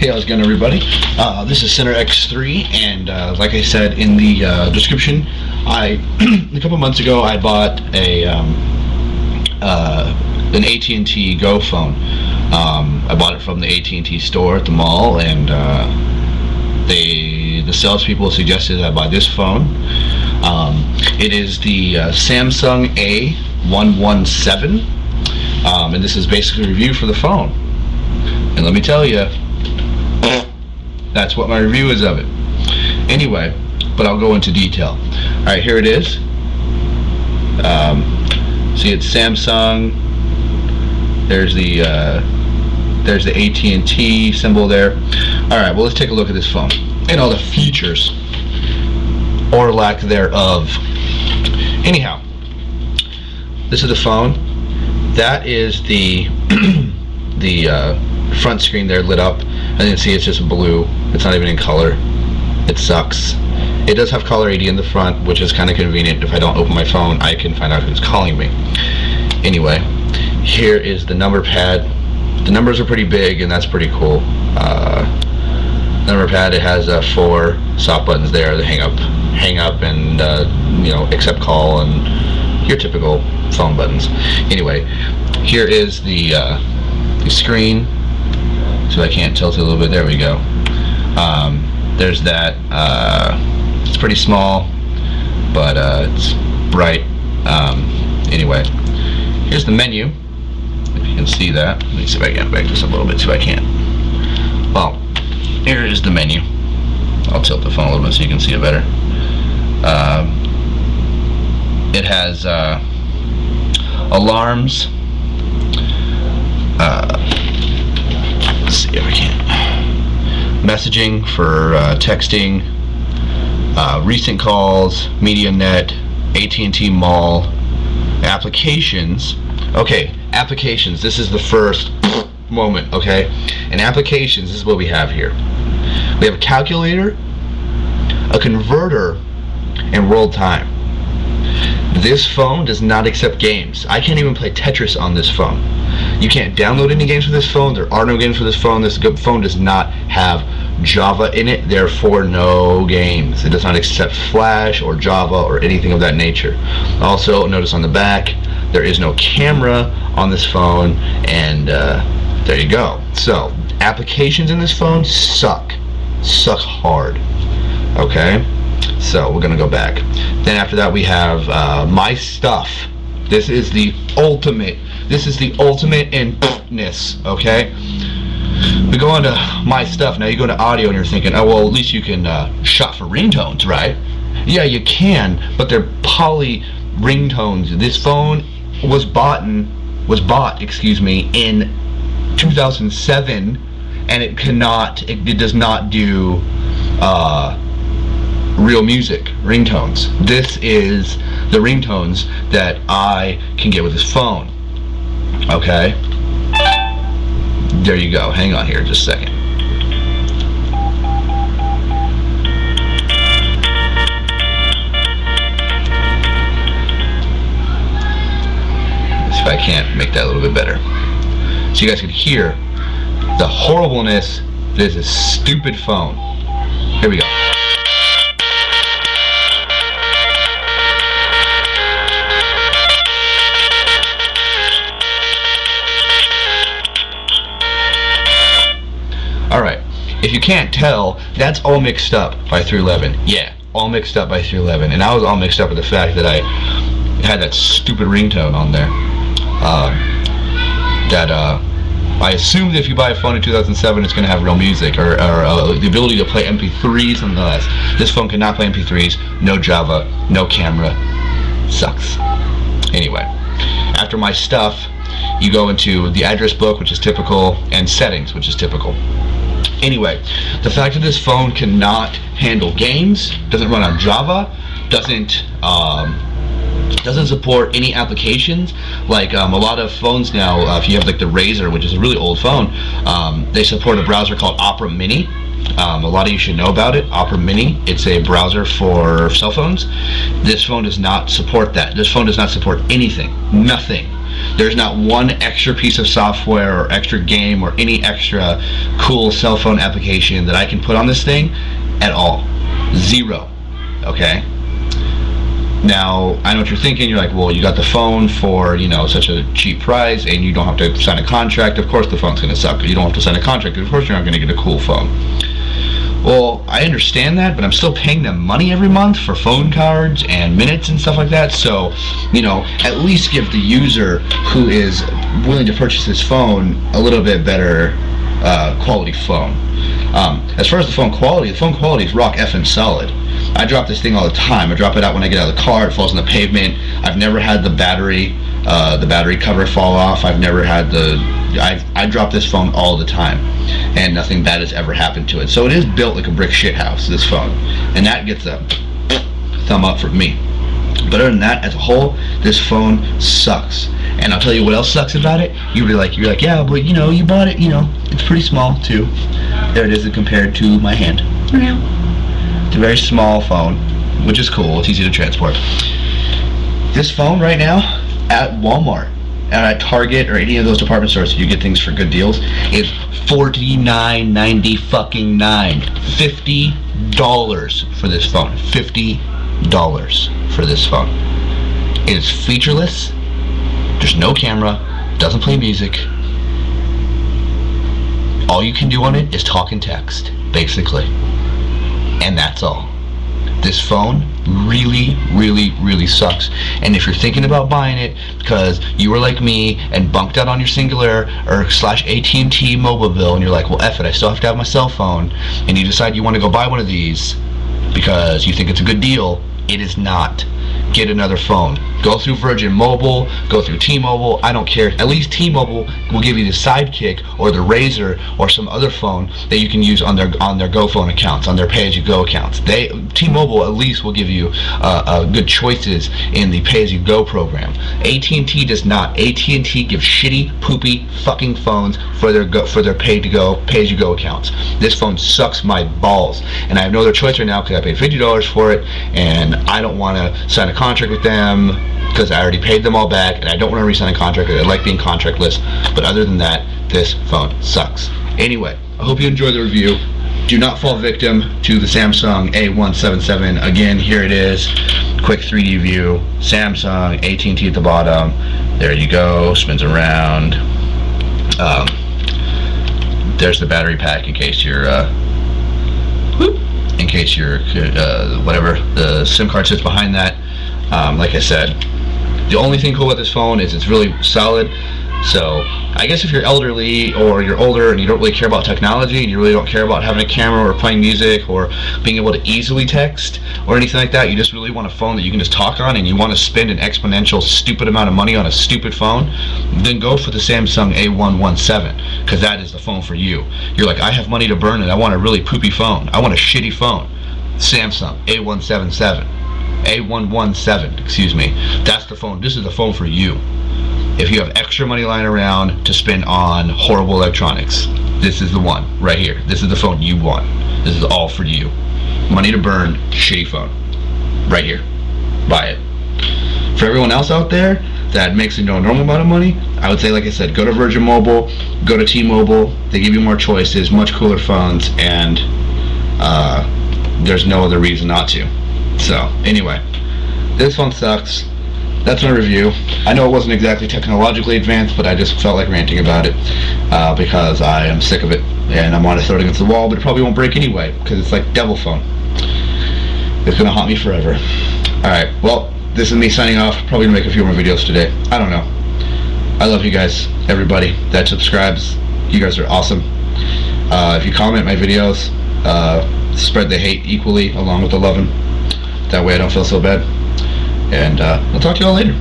Hey, how's it going, everybody? This is Center X3, and like I said in the description, a couple months ago I bought an AT&T GoPhone. I bought it from the AT&T store at the mall, and the salespeople suggested I buy this phone. It is the Samsung A117, and this is basically a review for the phone. And let me tell you, that's what my review is of it. Anyway, but I'll go into detail. Alright, here it is. See, it's Samsung. There's the AT&T symbol there. Alright, well, let's take a look at this phone and all the features, or lack thereof. Anyhow, this is the phone. That is the front screen there lit up. As you can see, it's just blue. It's not even in color. It sucks. It does have caller ID in the front, which is kind of convenient. If I don't open my phone, I can find out who's calling me. Anyway, here is the number pad. The numbers are pretty big, and that's pretty cool. Number pad, it has 4 soft buttons there: the hang up, and you know, accept call, and your typical phone buttons. Anyway, here is the screen. So I can't tilt it a little bit. There we go. There's that. It's pretty small, but it's bright. Anyway, here's the menu. If you can see that. Let me see if I can back this up a little bit so I can. Well, here is the menu. I'll tilt the phone a little bit so you can see it better. It has alarms. Let's see if I can. Messaging for texting, recent calls, MediaNet, AT&T Mall, applications. Okay, applications. This is the first moment. Okay, and applications. This is what we have here. We have a calculator, a converter, and world time. This phone does not accept games. I can't even play Tetris on this phone. You can't download any games for this phone. There are no games for this phone. This phone does not have Java in it, therefore no games. It does not accept Flash or Java or anything of that nature. Also, notice on the back, there is no camera on this phone, and there you go. So, applications in this phone suck hard. Okay? So, we're going to go back. Then after that, we have My Stuff. This is the ultimate. This is the ultimate in ness, okay? We go on to My Stuff. Now you go to audio and you're thinking, oh, well, at least you can shop for ringtones, right? Yeah, you can, but they're poly ringtones. This phone was bought, excuse me, in 2007, and it does not do real music ringtones. This is the ringtones that I can get with this phone. Okay, there you go. Hang on here just a second. Let's see if I can't make that a little bit better so you guys can hear the horribleness of this stupid phone. Here we go. Alright, if you can't tell, that's all mixed up by 311. Yeah, all mixed up by 311. And I was all mixed up with the fact that I had that stupid ringtone on there. I assume that if you buy a phone in 2007, it's going to have real music, or the ability to play MP3s nonetheless. This phone cannot play MP3s, no Java, no camera. Sucks. Anyway, after My Stuff, you go into the address book, which is typical, and settings, which is typical. Anyway, the fact that this phone cannot handle games, doesn't run on Java, doesn't support any applications. Like a lot of phones now, if you have like the Razr, which is a really old phone, they support a browser called Opera Mini. A lot of you should know about it. Opera Mini. It's a browser for cell phones. This phone does not support that. This phone does not support anything. Nothing. There's not one extra piece of software or extra game or any extra cool cell phone application that I can put on this thing at all. Zero. Okay? Now, I know what you're thinking. You're like, well, you got the phone for, you know, such a cheap price, and you don't have to sign a contract. Of course the phone's going to suck. You don't have to sign a contract. Of course you're not going to get a cool phone. Well, I understand that, but I'm still paying them money every month for phone cards and minutes and stuff like that. So, you know, at least give the user who is willing to purchase this phone a little bit better quality phone. As far as the phone quality is rock effing solid. I drop this thing all the time. I drop it out when I get out of the car. It falls on the pavement. I've never had the battery cover fall off. I've never had I drop this phone all the time, and nothing bad has ever happened to it. So it is built like a brick shit house, this phone, and that gets a thumb up from me. But other than that, as a whole, this phone sucks. And I'll tell you what else sucks about it. You're like, yeah, but you know, you bought it. You know, it's pretty small too. There it is compared to my hand. It's a very small phone, which is cool. It's easy to transport. This phone right now at Walmart and at Target or any of those department stores, you get things for good deals, is $49.99 fucking $50 for this phone. $50 for this phone. It is featureless. There's no camera. Doesn't play music. All you can do on it is talk and text, basically. And that's all. This phone really, really, really sucks. And if you're thinking about buying it because you were like me and bunked out on your Singular or /AT&T mobile bill, and you're like, well, F it, I still have to have my cell phone, and you decide you want to go buy one of these because you think it's a good deal, it is not. Get another phone. Go through Virgin Mobile, go through T-Mobile, I don't care. At least T-Mobile will give you the Sidekick or the Razor or some other phone that you can use on their GoPhone accounts, on their pay-as-you-go accounts. T-Mobile at least will give you good choices in the pay-as-you-go program. AT&T does not. AT&T gives shitty, poopy, fucking phones for their pay-as-you-go accounts. This phone sucks my balls, and I have no other choice right now because I paid $50 for it, and I don't want to sign a contract with them because I already paid them all back, and I don't want to re-sign a contract. I like being contractless, but other than that, this phone sucks. Anyway, I hope you enjoyed the review. Do not fall victim to the Samsung A117. Again, here it is. Quick 3D view. Samsung, AT&T at the bottom. There you go. Spins around. There's the battery pack in case you're whatever the SIM card sits behind that. Like I said, the only thing cool about this phone is it's really solid. So I guess if you're elderly or you're older and you don't really care about technology and you really don't care about having a camera or playing music or being able to easily text or anything like that, you just really want a phone that you can just talk on and you want to spend an exponential stupid amount of money on a stupid phone, then go for the Samsung A117, because that is the phone for you. You're like, I have money to burn and I want a really poopy phone. I want a shitty phone. Samsung A117, excuse me. That's the phone. This is the phone for you. If you have extra money lying around to spend on horrible electronics, this is the one right here. This is the phone you want. This is all for you. Money to burn, shitty phone. Right here. Buy it. For everyone else out there that makes a normal amount of money, I would say, like I said, go to Virgin Mobile, go to T-Mobile. They give you more choices, much cooler phones, and there's no other reason not to. So, anyway, this one sucks. That's my review. I know it wasn't exactly technologically advanced, but I just felt like ranting about it because I am sick of it, and I'm want to throw it against the wall, but it probably won't break anyway because it's like devil phone. It's gonna haunt me forever. Alright, well, this is me signing off. Probably gonna make a few more videos today. I don't know. I love you guys, everybody that subscribes. You guys are awesome. If you comment my videos, spread the hate equally along with the loving. That way I don't feel so bad. And I'll talk to you all later.